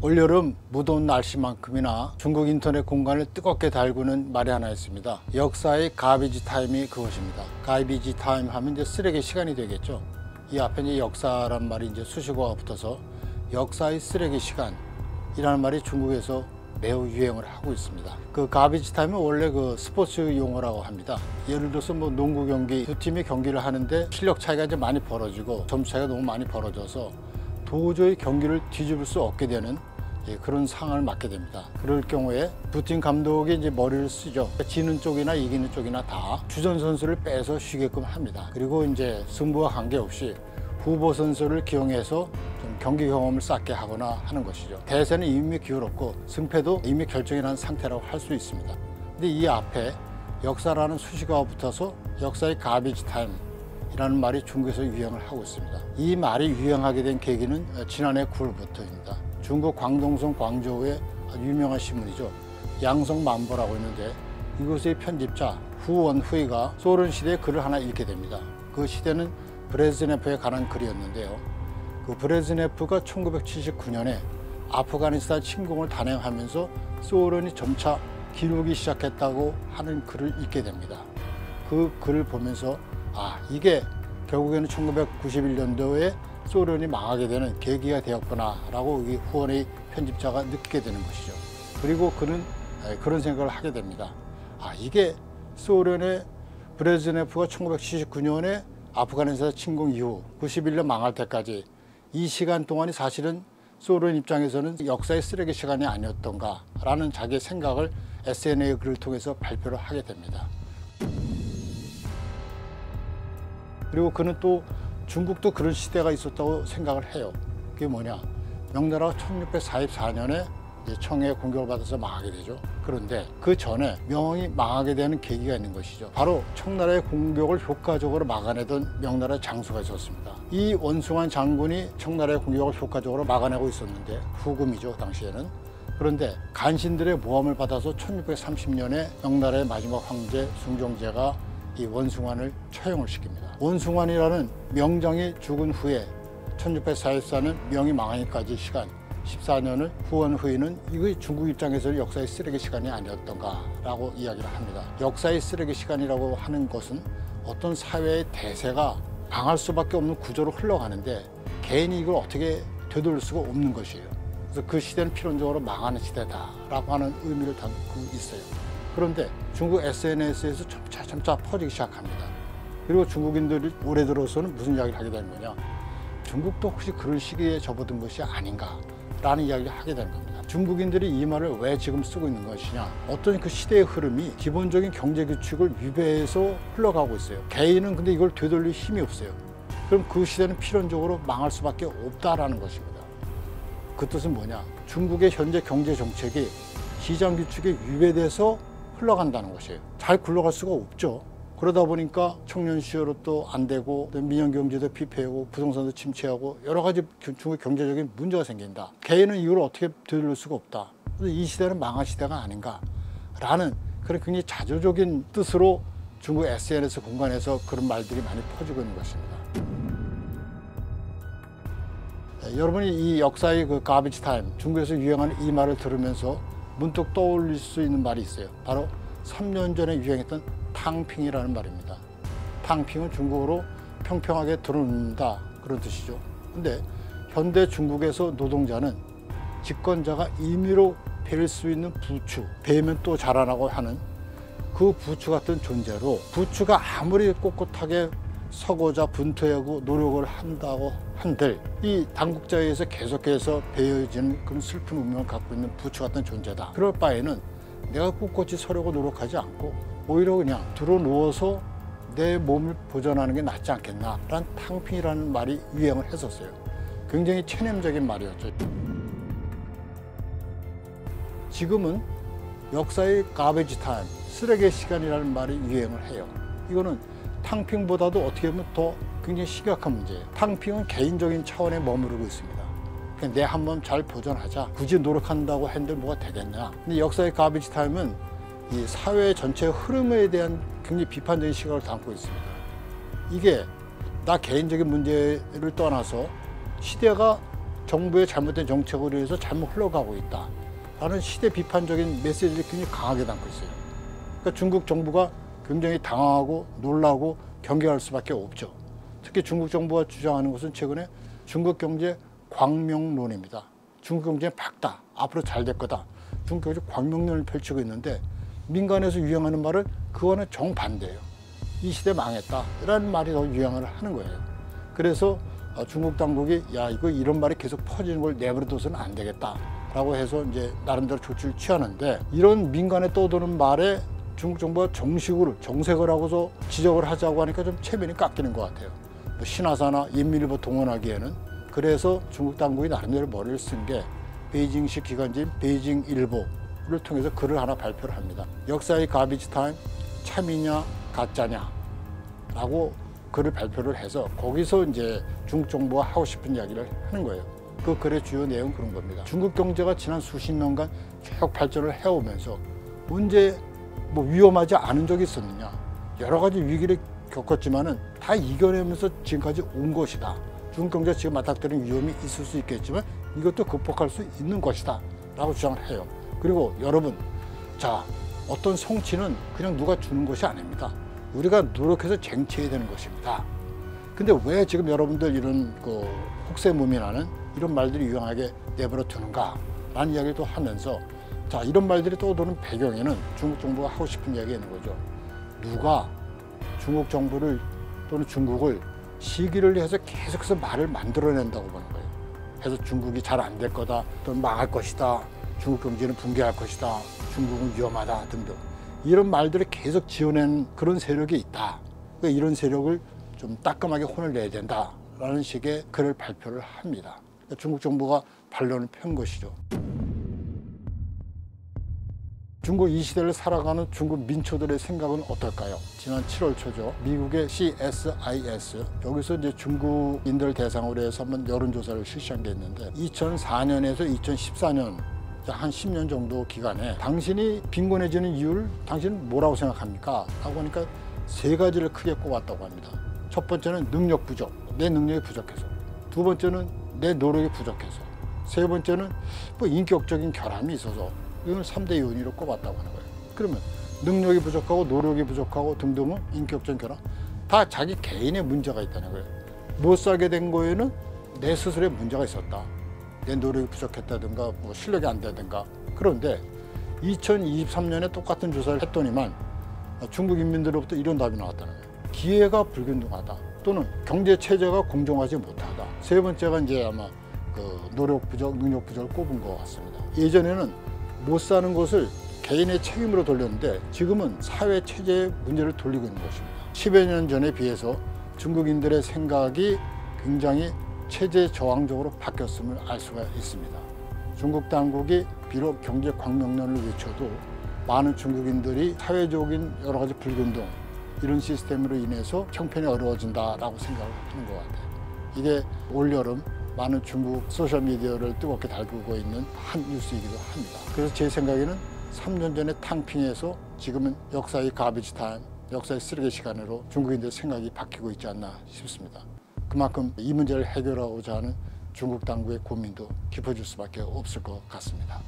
올여름 무더운 날씨만큼이나 중국 인터넷 공간을 뜨겁게 달구는 말이 하나 있습니다. 역사의 가비지 타임이 그것입니다. 가비지 타임 하면 이제 쓰레기 시간이 되겠죠. 이 앞에 이제 역사란 말이 이제 수식어가 붙어서 역사의 쓰레기 시간이라는 말이 중국에서 매우 유행을 하고 있습니다. 그 가비지 타임은 원래 그 스포츠 용어라고 합니다. 예를 들어서 뭐 농구 경기 두 팀이 경기를 하는데 실력 차이가 이제 많이 벌어지고 점수 차이가 너무 많이 벌어져서 도저히 경기를 뒤집을 수 없게 되는 그런 상황을 맞게 됩니다. 그럴 경우에 두 팀 감독이 이제 머리를 쓰죠. 지는 쪽이나 이기는 쪽이나 다 주전 선수를 빼서 쉬게끔 합니다. 그리고 이제 승부와 관계없이 후보 선수를 기용해서 좀 경기 경험을 쌓게 하거나 하는 것이죠. 대세는 이미 기울었고 승패도 이미 결정이 난 상태라고 할 수 있습니다. 근데 이 앞에 역사라는 수식어가 붙어서 역사의 가비지 타임 이라는 말이 중국에서 유행을 하고 있습니다. 이 말이 유행하게 된 계기는 지난해 9월부터입니다. 중국 광동성 광저우의 유명한 신문이죠. 양성만보라고 있는데 이곳의 편집자 후원후이가 소련 시대의 글을 하나 읽게 됩니다. 그 시대는 브레즈네프에 관한 글이었는데요. 그 브레즈네프가 1979년에 아프가니스탄 침공을 단행하면서 소련이 점차 기울기 시작했다고 하는 글을 읽게 됩니다. 그 글을 보면서 이게 결국에는 1991년도에 소련이 망하게 되는 계기가 되었구나 라고 이 후원의 편집자가 느끼게 되는 것이죠. 그리고 그는 그런 생각을 하게 됩니다. 이게 소련의 브레즈네프가 1979년에 아프가니스탄 침공 이후 91년 망할 때까지 이 시간 동안이 사실은 소련 입장에서는 역사의 쓰레기 시간이 아니었던가 라는 자기의 생각을 SNS의 글을 통해서 발표를 하게 됩니다. 그리고 그는 또 중국도 그런 시대가 있었다고 생각을 해요. 그게 뭐냐? 명나라가 1644년에 청해의 공격을 받아서 망하게 되죠. 그런데 그 전에 명이 망하게 되는 계기가 있는 것이죠. 바로 청나라의 공격을 효과적으로 막아내던 명나라의 장수가 있었습니다. 이 원숭환 장군이 청나라의 공격을 효과적으로 막아내고 있었는데 후금이죠, 당시에는. 그런데 간신들의 모함을 받아서 1630년에 명나라의 마지막 황제 숭종제가 이 원숭환을 처형을 시킵니다. 원숭환이라는 명장이 죽은 후에 1644년 명이 망하기까지 시간 14년을 후원후이는 이거 중국 입장에서는 역사의 쓰레기 시간이 아니었던가 라고 이야기를 합니다. 역사의 쓰레기 시간이라고 하는 것은 어떤 사회의 대세가 망할 수밖에 없는 구조로 흘러가는데 개인이 이걸 어떻게 되돌릴 수가 없는 것이에요. 그래서 그 시대는 필연적으로 망하는 시대다라고 하는 의미를 담고 있어요. 그런데 중국 SNS에서 점차 퍼지기 시작합니다. 그리고 중국인들이 올해 들어서는 무슨 이야기를 하게 되는 거냐? 중국도 혹시 그런 시기에 접어든 것이 아닌가라는 이야기를 하게 되는 겁니다. 중국인들이 이 말을 왜 지금 쓰고 있는 것이냐? 어떤 그 시대의 흐름이 기본적인 경제 규칙을 위배해서 흘러가고 있어요. 개인은 근데 이걸 되돌릴 힘이 없어요. 그럼 그 시대는 필연적으로 망할 수밖에 없다라는 것입니다. 그 뜻은 뭐냐? 중국의 현재 경제 정책이 시장 규칙에 위배돼서 흘러간다는 것이에요. 잘 굴러갈 수가 없죠. 그러다 보니까 청년 수요도 안 되고 민영 경제도 피폐하고 부동산도 침체하고 여러 가지 중국의 경제적인 문제가 생긴다. 개인은 이걸 어떻게 되돌릴 수가 없다. 그래서 이 시대는 망할 시대가 아닌가라는 그런 굉장히 자조적인 뜻으로 중국 SNS 공간에서 그런 말들이 많이 퍼지고 있는 것입니다. 여러분이 이 역사의 그 가비지 타임, 중국에서 유행하는 이 말을 들으면서 문득 떠올릴 수 있는 말이 있어요. 바로 3년 전에 유행했던 탕핑이라는 말입니다. 탕핑은 중국어로 평평하게 드러눕니다 그런 뜻이죠. 근데 현대 중국에서 노동자는 집권자가 임의로 베일 수 있는 부추, 베면 또 자라나고 하는 그 부추 같은 존재로 부추가 아무리 꼿꼿하게 서고자 분투하고 노력을 한다고 한들 이 당국자에 의해서 계속해서 베어지는 그런 슬픈 운명을 갖고 있는 부추 같은 존재다. 그럴 바에는 내가 꿋꿋이 서려고 노력하지 않고 오히려 그냥 들어누워서 내 몸을 보존하는 게 낫지 않겠나 라는 탕핑이라는 말이 유행을 했었어요. 굉장히 체념적인 말이었죠. 지금은 역사의 가베지 타임, 쓰레기 시간이라는 말이 유행을 해요. 이거는 탕핑보다도 어떻게 보면 더 굉장히 심각한 문제예요. 탕핑은 개인적인 차원에 머무르고 있습니다. 그냥 내 한 몸 잘 보존하자. 굳이 노력한다고 한들 뭐가 되겠냐. 근데 역사의 가비지 타임은 이 사회 전체의 흐름에 대한 굉장히 비판적인 시각을 담고 있습니다. 이게 나 개인적인 문제를 떠나서 시대가 정부의 잘못된 정책으로 인해서 잘못 흘러가고 있다 라는 시대 비판적인 메시지를 굉장히 강하게 담고 있어요. 그러니까 중국 정부가 굉장히 당황하고 놀라고 경계할 수밖에 없죠. 특히 중국 정부가 주장하는 것은 최근에 중국 경제 광명론입니다. 중국 경제는 밝다, 앞으로 잘 될 거다. 중국 경제 광명론을 펼치고 있는데 민간에서 유행하는 말은 그거는 정반대예요. 이 시대 망했다 라는 말이 더 유행을 하는 거예요. 그래서 중국 당국이 야 이거 이런 말이 계속 퍼지는 걸 내버려둬서는 안 되겠다 라고 해서 이제 나름대로 조치를 취하는데, 이런 민간에 떠도는 말에 중국 정부가 정식으로 정색을 하고서 지적을 하자고 하니까 좀 체면이 깎이는 것 같아요. 뭐 신화사나 인민일보 동원하기에는. 그래서 중국 당국이 나름대로 머리를 쓴 게 베이징시 기관지인 베이징일보를 통해서 글을 하나 발표를 합니다. 역사의 가비지 타임, 참이냐 가짜냐 라고 글을 발표를 해서 거기서 이제 중국 정부가 하고 싶은 이야기를 하는 거예요. 그 글의 주요 내용은 그런 겁니다. 중국 경제가 지난 수십 년간 쭉 발전을 해오면서 언제 뭐 위험하지 않은 적이 있었느냐. 여러 가지 위기를 겪었지만은 다 이겨내면서 지금까지 온 것이다. 중국 경제가 지금 맞닥뜨리는 위험이 있을 수 있겠지만 이것도 극복할 수 있는 것이다 라고 주장을 해요. 그리고 여러분, 자, 어떤 성취는 그냥 누가 주는 것이 아닙니다. 우리가 노력해서 쟁취해야 되는 것입니다. 근데 왜 지금 여러분들 이런 혹세무민하는 이런 말들이 유용하게 내버려 두는가 라는 이야기도 하면서, 자, 이런 말들이 떠도는 배경에는 중국 정부가 하고 싶은 이야기가 있는 거죠. 누가 중국 정부를 또는 중국을 시기를 해서 계속해서 말을 만들어낸다고 보는 거예요. 그래서 중국이 잘 안 될 거다, 또는 망할 것이다, 중국 경제는 붕괴할 것이다, 중국은 위험하다 등등 이런 말들을 계속 지어낸 그런 세력이 있다. 그러니까 이런 세력을 좀 따끔하게 혼을 내야 된다라는 식의 글을 발표를 합니다. 그러니까 중국 정부가 반론을 편 것이죠. 중국 이 시대를 살아가는 중국 민초들의 생각은 어떨까요? 지난 7월 초죠. 미국의 CSIS, 여기서 이제 중국인들 대상으로 해서 한번 여론조사를 실시한 게 있는데 2004년에서 2014년 한 10년 정도 기간에 당신이 빈곤해지는 이유를 당신은 뭐라고 생각합니까? 하고 하니까 세 가지를 크게 꼽았다고 합니다. 첫 번째는 능력 부족, 내 능력이 부족해서. 두 번째는 내 노력이 부족해서. 세 번째는 뭐 인격적인 결함이 있어서. 이건 3대 요인으로 꼽았다고 하는 거예요. 그러면 능력이 부족하고 노력이 부족하고 등등은 인격적인 결함, 다 자기 개인의 문제가 있다는 거예요. 못 살게 된 거에는 내 스스로의 문제가 있었다. 내 노력이 부족했다든가 뭐 실력이 안 되든가. 그런데 2023년에 똑같은 조사를 했더니만 중국 인민들로부터 이런 답이 나왔다는 거예요. 기회가 불균등하다, 또는 경제 체제가 공정하지 못하다. 세 번째가 이제 아마 노력 부족, 능력 부족을 꼽은 것 같습니다. 예전에는 못 사는 것을 개인의 책임으로 돌렸는데 지금은 사회 체제의 문제를 돌리고 있는 것입니다. 10여 년 전에 비해서 중국인들의 생각이 굉장히 체제 저항적으로 바뀌었음을 알 수가 있습니다. 중국 당국이 비록 경제 광명론을 외쳐도 많은 중국인들이 사회적인 여러 가지 불균등, 이런 시스템으로 인해서 형편이 어려워진다라고 생각을 하는 것 같아요. 이게 올여름 많은 중국 소셜미디어를 뜨겁게 달구고 있는 한 뉴스이기도 합니다. 그래서 제 생각에는 3년 전에 탕핑에서 지금은 역사의 가비지 타임, 역사의 쓰레기 시간으로 중국인들의 생각이 바뀌고 있지 않나 싶습니다. 그만큼 이 문제를 해결하고자 하는 중국 당국의 고민도 깊어질 수밖에 없을 것 같습니다.